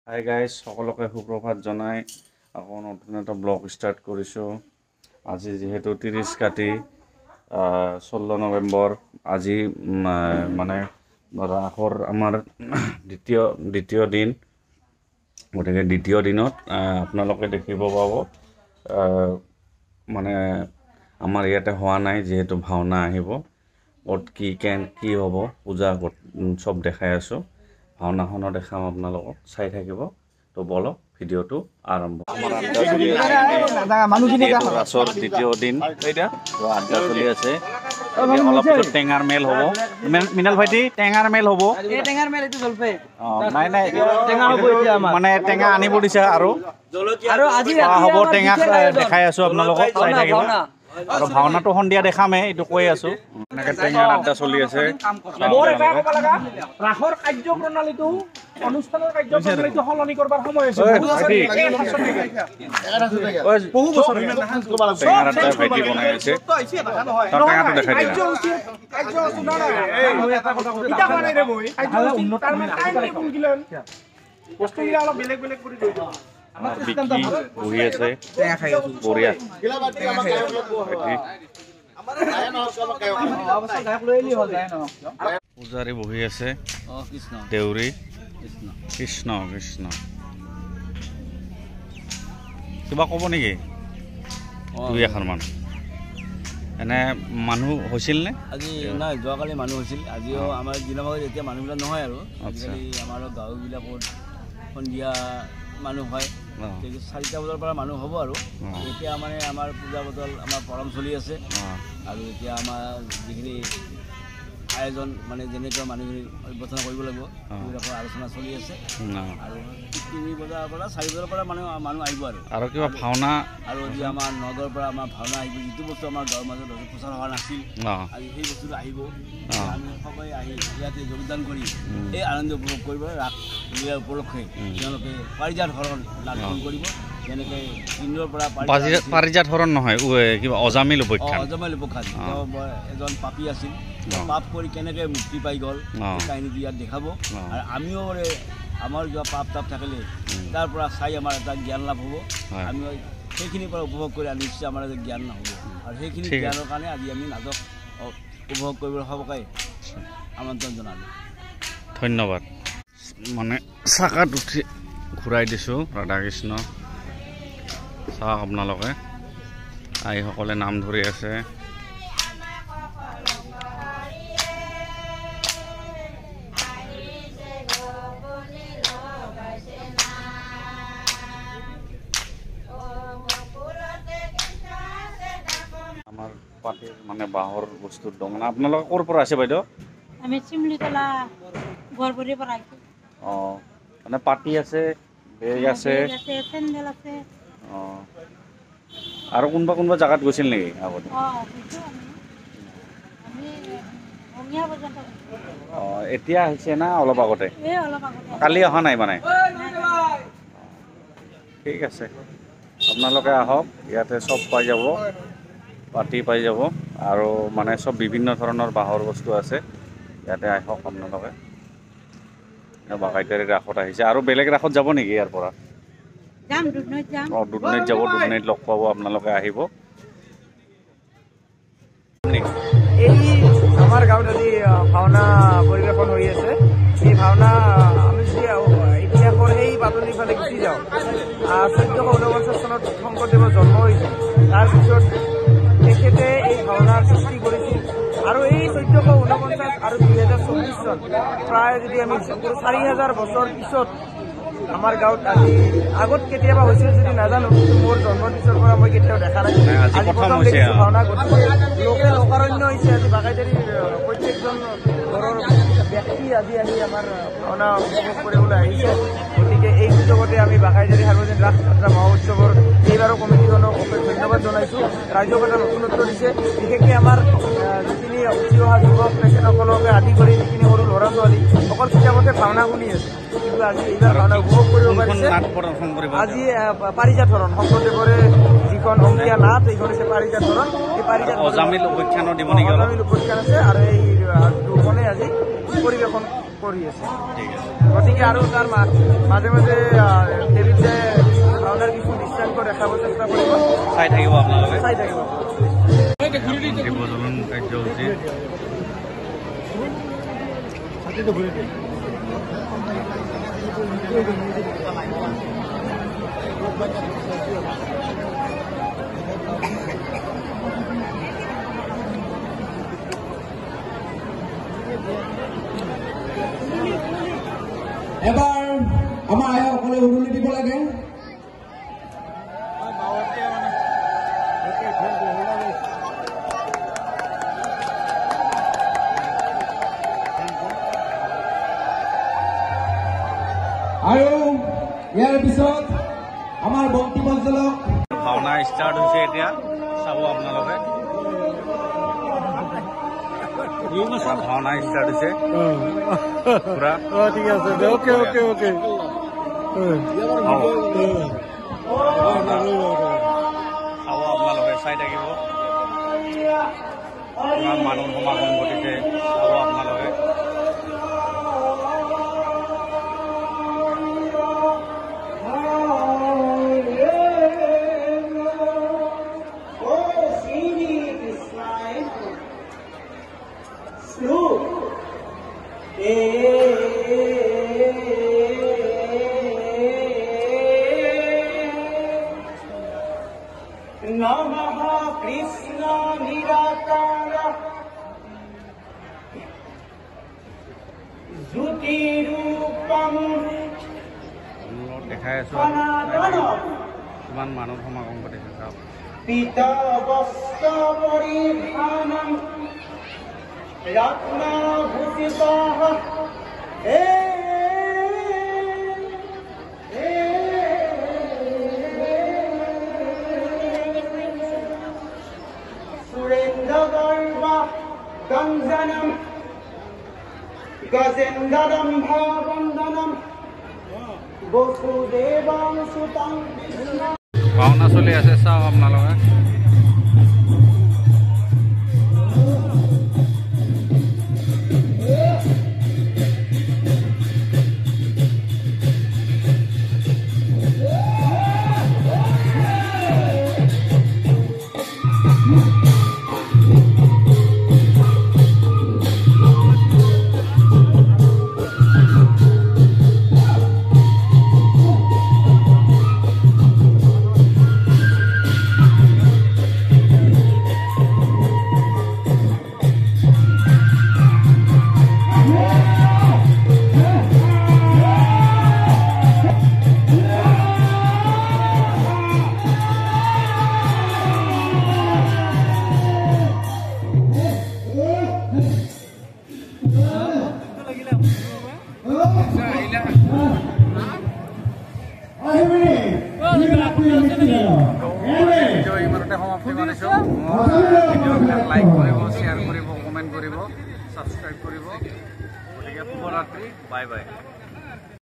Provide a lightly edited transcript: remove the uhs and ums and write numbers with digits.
Hi guys, সকলোকে সুপ্ৰভাত জনাই আকৌ নতুন এটা ব্লগ ষ্টাৰ্ট কৰিছোঁ। আজি যিহেতু 30 কাতি 16 নৱেম্বৰ, আজি মানে ৰাসৰ আমাৰ দ্বিতীয় দিন। গতিকে দ্বিতীয় দিনত আপোনালোকে দেখিব পাব মানে আমাৰ ইয়াতে হোৱা নাই, যিহেতু ভাওনা আহিব। ক'ত কি হ'ব, পূজা চব দেখাই আছোঁ। ভাওনাখনো দেখাম আপোনালোকক, চাই থাকিব। তো বলক ভিডিঅ'টো আৰম্ভ। ৰাসৰ দ্বিতীয় দিন, আড্ডা চলি আছে। অলপ পিছত টেঙাৰ মেল হ'ব। মিনাল ভাইটি, টেঙাৰ মেল হ'ব। নাই মানে টেঙা আনিব দিছে আৰু হ'ব। টেঙা দেখাই আছোঁ আপোনালোকক, চাই থাকিব। আৰু ভাওনাটো সন্ধিয়া দেখামেই, এইটো কৈ আছো। এনেকে টেঙাৰ আড্ডা চলি আছে। ৰাসৰ কাৰ্যপ্ৰণালীটো, অনুষ্ঠানৰ কাৰ্যপ্ৰণালীটো সলনি কৰবাৰ সময় হৈছে। টেঙাৰ আড্ডা ভাইটি বনাই আছে, টেঙাটো দেখাই দিয়া। বস্তুবিলাক অলপ বেলেগ বেলেগ কৰি লৈ যাওঁ। বহি আছে বঢ়িয়া। পূজাৰী বহি আছে, দেউৰী। কৃষ্ণ কৃষ্ণ। কিবা ক'ব নেকি? দুই এষাৰমান। এনে মানুহ হৈছিল নে আজি? নাই, যোৱাকালি মানুহ হৈছিল। আজিও আমাৰ দিনৰ এতিয়া মানুহবিলাক নহয় আৰু আজিকালি আমাৰ গাঁওবিলাকত সন্ধিয়া মানুহ হয়। 4টা বজাৰ পৰা মানুহ হ'ব আৰু এতিয়া মানে আমাৰ পূজা বদল আমাৰ পৰম চলি আছে। আৰু এতিয়া আমাৰ যিখিনি আয়োজন মানে যেনেকৈ মানুহখিনি অভ্যৰ্থনা কৰিব লাগিব সেইবিলাকৰ আলোচনা চলি আছে। আৰু 3 বজাৰ পৰা 4 বজাৰ পৰা মানুহ আহিব আৰু কিবা ভাওনা। আৰু আজি আমাৰ 9 বজাৰ পৰা আমাৰ ভাওনা আহিব। যিটো বস্তু আমাৰ গাঁৱৰ মাজত প্ৰচাৰ হোৱা নাছিল, আজি সেই বস্তুটো আহিব। আমি সবাই আহি ইয়াতে যোগদান কৰি এই আনন্দ উপভোগ কৰিব। ৰাস লীলা উপলক্ষে তেওঁলোকে পাৰিজাত হৰণ নাটক কৰিব। যেনেকৈ ইন্দ্ৰৰ পৰা পাৰিজাত হৰণ নহয়, কিবা অজামিল উপাখ্যান। এজন পাপী আছিল, পাপ কৰি কেনেকৈ মুক্তি পাই গ'ল, কাহিনীটো ইয়াত দেখাব। আৰু আমিও আমাৰ কিবা পাপ তাপ থাকিলে তাৰ পৰা চাই আমাৰ এটা জ্ঞান লাভ হ'ব। আমি সেইখিনিৰ পৰা উপভোগ কৰি নিশ্চয় আমাৰ এটা জ্ঞান হ'ব। আৰু সেইখিনি জ্ঞানৰ কাৰণে আজি আমি নাটক উপভোগ কৰিবলৈ সবকে আমন্ত্ৰণ জনালোঁ। ধন্যবাদ। মানে চাকাত উঠি ঘূৰাই দিছোঁ ৰাধাকৃষ্ণ। চাওক আপোনালোকে, আইসকলে নাম ধৰি আছে। আমাৰ পাতিৰ মানে বাঁহৰ বস্তুৰ দোকান। আপোনালোকে ক'ৰ পৰা আছে বাইদেউ? আমি চিমলিতলা গড়বৰিৰ পৰা আহিছোঁ। মানে পাতি আছে, বেগ আছে, চেণ্ডেল আছে। আৰু কোনোবা জাগাত গৈছিল নেকি আগতে? এতিয়া আহিছে না অলপ আগতে? কালি অহা নাই মানে? ঠিক আছে, আপোনালোকে আহক, ইয়াতে চব পাই যাব, পাতি পাই যাব। আৰু মানে চব বিভিন্ন ধৰণৰ বাঁহৰ বস্তু আছে। ইয়াতে আহক আপোনালোকে। বাগাইতাৰী ৰাসত আহিছে। আৰু বেলেগ ৰাসত যাব নেকি ইয়াৰ পৰা? দুধনৈত যাব, দুধনৈত লগ পাব, আপোনালোকে আহিব। এই আমাৰ গাঁৱত আজি ভাওনা পৰিৱেশন হৈ আছে। এই ভাওনা আমি যদি ইতিহাসৰ সেই বাতলিৰ ফালে গুচি যাওঁ, 1449 চনত শংকৰদেৱৰ জন্ম হৈছিল। তাৰপিছত তেখেতে এই ভাওনাৰ সৃষ্টি কৰিছিল। আৰু এই 1449 আৰু 2024 চন, প্ৰায় যদি আমি 4000 বছৰ পিছত আমাৰ গাঁৱত আজি আগত কেতিয়াবা হৈছিল যদি নাজানো, কিন্তু মোৰ জন্মৰ পিছৰ পৰা মই কেতিয়াও দেখা নাই। আজি প্ৰথম দেখিছোঁ ভাওনা গতিকে লোকেল অকাৰণ্য হৈছে। আজি বাগাইতাৰীৰ প্ৰত্যেকজন ঘৰৰ ব্যক্তি আজি আহি আমাৰ ভাওনা উপভোগ কৰিবলৈ আহিছে। গতিকে এই সুযোগতে আমি বাগাইতাৰী সাৰ্বজনীন ৰাস যাত্ৰা মহোৎসৱৰ এইবাৰো কমিটিখনক ধন্যবাদ জনাইছোঁ। ৰাইজক এটা নতুনত্ব দিছে। বিশেষকৈ আমাৰ যিখিনি উঠি অহা যুৱক তেখেতসকলকে আদি কৰি যিখিনি সৰু ল'ৰা ছোৱালী অকল কিতাপতে ভাওনা শুনি আছে, কিন্তু আজি এইবাৰ ভাওনা উপভোগ কৰিব পাৰিছে। আজি পাৰিজাত হৰণ, শংকৰদেৱৰে যিখন অংকীয়া নাট, এইখন হৈছে পাৰিজাত হৰণ। এই পাৰিজাত অজামিল উপাখ্যান আছে আৰু এই দুখনে আজি পৰিৱেশন কৰি আছে। ঠিক আছে। গতিকে আৰু তাৰ মাজে মাজে টিভিত যে ভাওনাৰ কিছু দৃশ্যাংক দেখাব চেষ্টা কৰিব, চাই থাকিব আপোনালোকে। চাই থাকিব। প্ৰজনন কাৰ্যসূচী এবাৰ আমাৰ আইসকলে উৰুলি দিব লাগে। আৰু ইয়াৰ পিছত আমাৰ বন্তি প্ৰজ্বলক ভাওনা ষ্টাৰ্ট হৈছে এতিয়া, চাব আপোনালোকে। ভাওনা ষ্টাৰ্ট হৈছে পুৰা। ঠিক আছে, অ'কে অ'কে অ'কে। চাব আপোনালোকে, চাই থাকিব। ইমান মানুহ সমাগম ঘটিছে, চাব আপোনালোকে। নমঃ কৃষ্ণ নিরাকার জ্যোতিরূপম দেখাই আছো কিমান মানুহ সমাগম ঘটিছে চাওক। পীতবস্ত্র পরিধানম রত্নভূষিতঃ সুরেন্দ্রগর্ভ গঞ্জনম গজেন্দ্রম ভাবন্দনম বসুদেবং সুতং কৃষ্ণ। ভাওনা চলি আছে, চাওক আপোনালোকে। ইমানতে সমাপ্তি মানিছোঁ। ভিডিঅ'বিলাক লাইক কৰিব, শ্বেয়াৰ কৰিব, কমেণ্ট কৰিব, ছাবস্ক্ৰাইব কৰিব। গতিকে শুভৰাত্ৰি, বাই বাই।